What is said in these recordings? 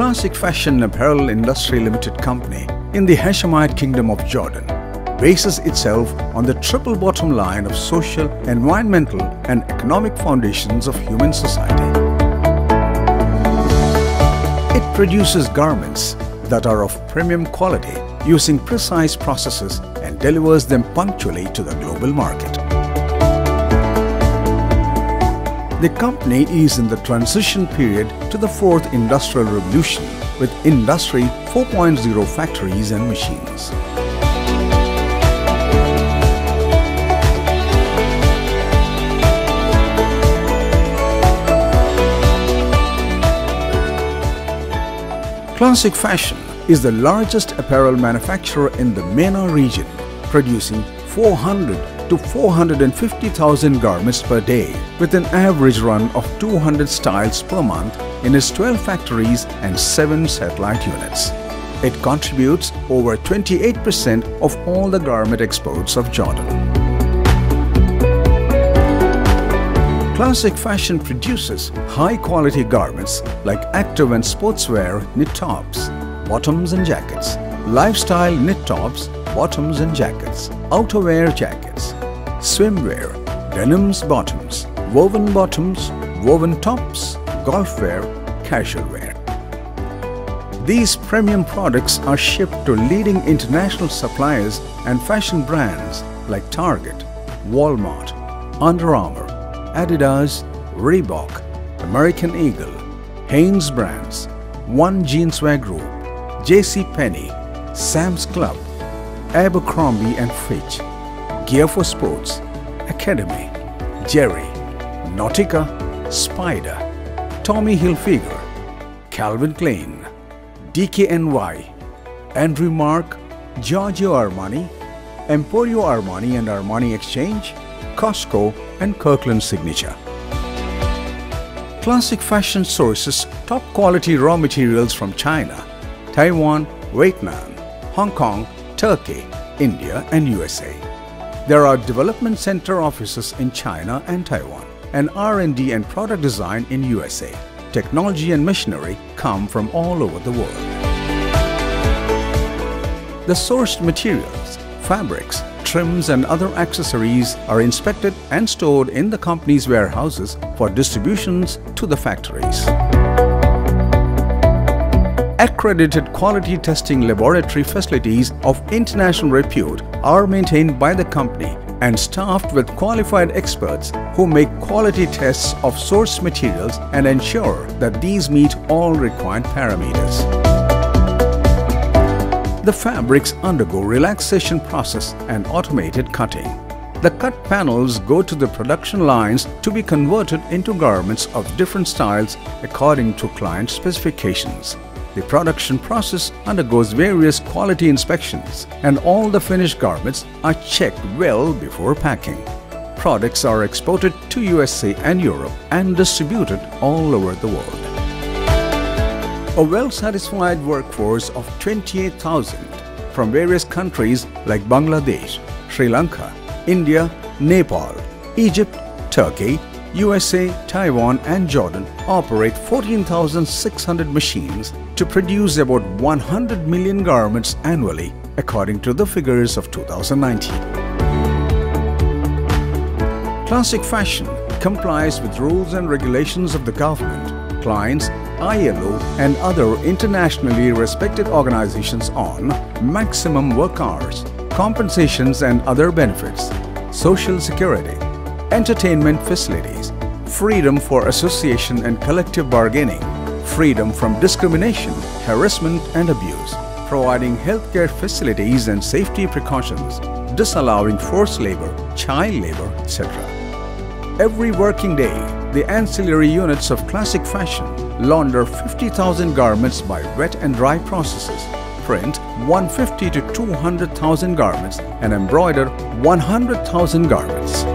Classic Fashion Apparel Industry Limited Company in the Hashemite Kingdom of Jordan bases itself on the triple bottom line of social, environmental and economic foundations of human society. It produces garments that are of premium quality using precise processes and delivers them punctually to the global market. The company is in the transition period to the fourth industrial revolution with Industry 4.0 factories and machines. Classic Fashion is the largest apparel manufacturer in the MENA region, producing 400 to 450,000 garments per day with an average run of 200 styles per month in its 12 factories and 7 satellite units. It contributes over 28% of all the garment exports of Jordan. Classic Fashion produces high-quality garments like active and sportswear knit tops, bottoms and jackets, lifestyle knit tops, bottoms and jackets, outerwear jackets, swimwear, denims bottoms, woven tops, golf wear, casual wear. These premium products are shipped to leading international suppliers and fashion brands like Target, Walmart, Under Armour, Adidas, Reebok, American Eagle, Hanes Brands, One Jeanswear Group, JCPenney, Sam's Club, Abercrombie & Fitch, Gear for Sports, Academy, Jerry, Nautica, Spider, Tommy Hilfiger, Calvin Klein, DKNY, Andrew Marc, Giorgio Armani, Emporio Armani and Armani Exchange, Costco and Kirkland Signature. Classic Fashion sources top quality raw materials from China, Taiwan, Vietnam, Hong Kong, Turkey, India and USA. There are development center offices in China and Taiwan, and R&D and product design in USA. Technology and machinery come from all over the world. The sourced materials, fabrics, trims and other accessories are inspected and stored in the company's warehouses for distributions to the factories. Accredited quality testing laboratory facilities of international repute are maintained by the company and staffed with qualified experts who make quality tests of sourced materials and ensure that these meet all required parameters. The fabrics undergo relaxation process and automated cutting. The cut panels go to the production lines to be converted into garments of different styles according to client specifications. The production process undergoes various quality inspections and all the finished garments are checked well before packing. Products are exported to USA and Europe and distributed all over the world. A well-satisfied workforce of 28,000 from various countries like Bangladesh, Sri Lanka, India, Nepal, Egypt, Turkey, USA, Taiwan and Jordan operate 14,600 machines to produce about 100 million garments annually according to the figures of 2019. Classic Fashion complies with rules and regulations of the government, clients, ILO and other internationally respected organizations on maximum work hours, compensations and other benefits, social security, entertainment facilities, freedom for association and collective bargaining, freedom from discrimination, harassment and abuse, providing healthcare facilities and safety precautions, disallowing forced labor, child labor, etc. Every working day, the ancillary units of Classic Fashion launder 50,000 garments by wet and dry processes, print 150 to 200,000 garments and embroider 100,000 garments.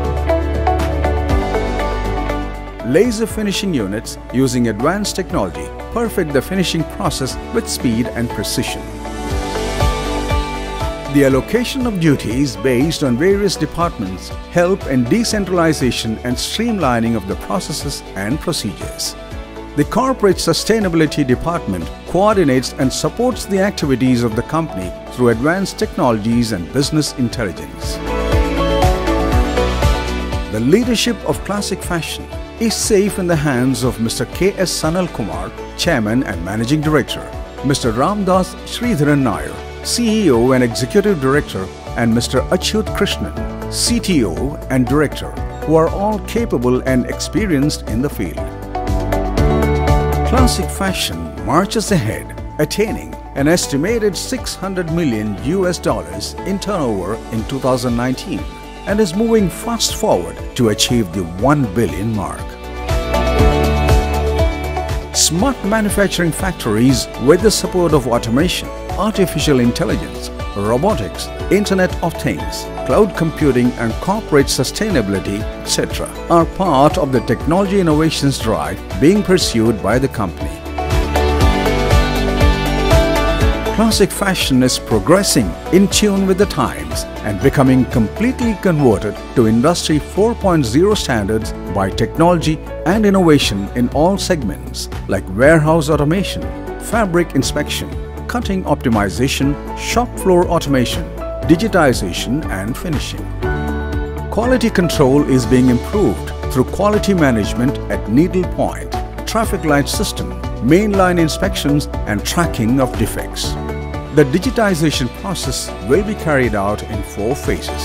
Laser finishing units using advanced technology perfect the finishing process with speed and precision. The allocation of duties based on various departments help in decentralization and streamlining of the processes and procedures. The Corporate Sustainability Department coordinates and supports the activities of the company through advanced technologies and business intelligence. The leadership of Classic Fashion is safe in the hands of Mr. K.S. Sanal Kumar, Chairman and Managing Director, Mr. Ramdas Sridharan Nair, CEO and Executive Director, and Mr. Achyut Krishnan, CTO and Director, who are all capable and experienced in the field. Classic Fashion marches ahead, attaining an estimated $600 million in turnover in 2019 and is moving fast forward to achieve the $1 billion mark. Smart manufacturing factories with the support of automation, artificial intelligence, robotics, Internet of Things, cloud computing and corporate sustainability, etc. are part of the technology innovations drive being pursued by the company. Classic Fashion is progressing in tune with the times and becoming completely converted to Industry 4.0 standards by technology and innovation in all segments like warehouse automation, fabric inspection, cutting optimization, shop floor automation, digitization and finishing. Quality control is being improved through quality management at needle point, traffic light system, mainline inspections and tracking of defects. The digitization process will be carried out in 4 phases.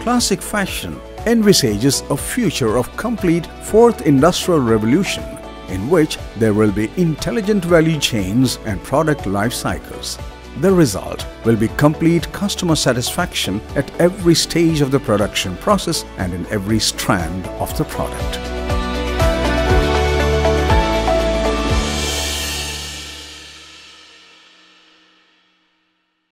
Classic Fashion envisages a future of complete 4th industrial revolution in which there will be intelligent value chains and product life cycles. The result will be complete customer satisfaction at every stage of the production process and in every strand of the product.